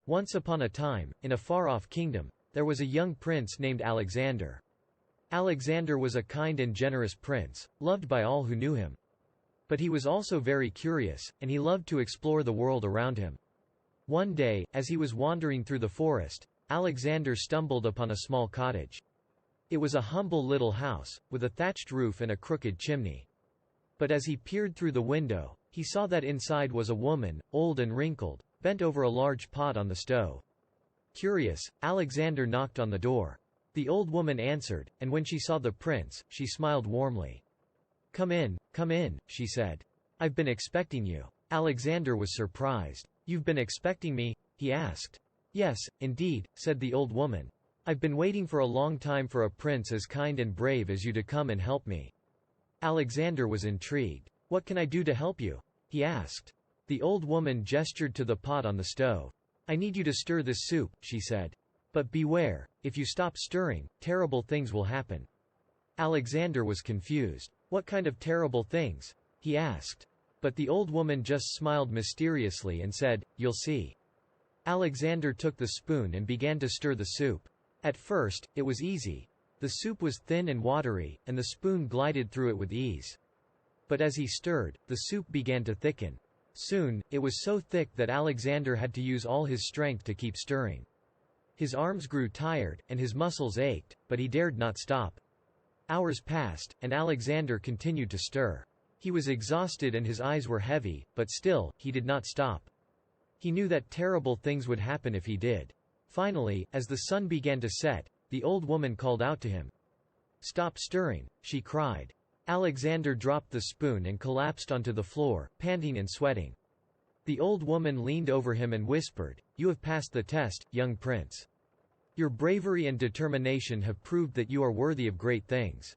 Once upon a time, in a far-off kingdom, there was a young prince named Alexander. Alexander was a kind and generous prince, loved by all who knew him. But he was also very curious, and he loved to explore the world around him. One day, as he was wandering through the forest, Alexander stumbled upon a small cottage. It was a humble little house, with a thatched roof and a crooked chimney. But as he peered through the window, he saw that inside was a woman, old and wrinkled, bent over a large pot on the stove. Curious, Alexander knocked on the door. The old woman answered, and when she saw the prince, she smiled warmly. Come in, she said. I've been expecting you." Alexander was surprised. "You've been expecting me?" he asked. "Yes, indeed," said the old woman. "I've been waiting for a long time for a prince as kind and brave as you to come and help me." Alexander was intrigued. "What can I do to help you?" he asked. The old woman gestured to the pot on the stove. "I need you to stir this soup," she said. "But beware, if you stop stirring, terrible things will happen." Alexander was confused. "What kind of terrible things?" he asked. But the old woman just smiled mysteriously and said, "You'll see." Alexander took the spoon and began to stir the soup. At first, it was easy. The soup was thin and watery, and the spoon glided through it with ease. But as he stirred, the soup began to thicken. Soon, it was so thick that Alexander had to use all his strength to keep stirring. His arms grew tired, and his muscles ached, but he dared not stop. Hours passed, and Alexander continued to stir. He was exhausted and his eyes were heavy, but still, he did not stop. He knew that terrible things would happen if he did. Finally, as the sun began to set, the old woman called out to him. "Stop stirring," she cried. Alexander dropped the spoon and collapsed onto the floor, panting and sweating. The old woman leaned over him and whispered, "You have passed the test, young prince. Your bravery and determination have proved that you are worthy of great things.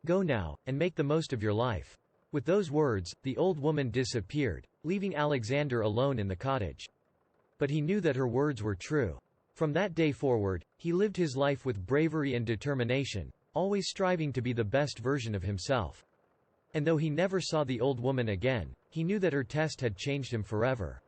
Go now, and make the most of your life." With those words, the old woman disappeared, leaving Alexander alone in the cottage. But he knew that her words were true. From that day forward, he lived his life with bravery and determination, always striving to be the best version of himself. And though he never saw the old woman again, he knew that her test had changed him forever.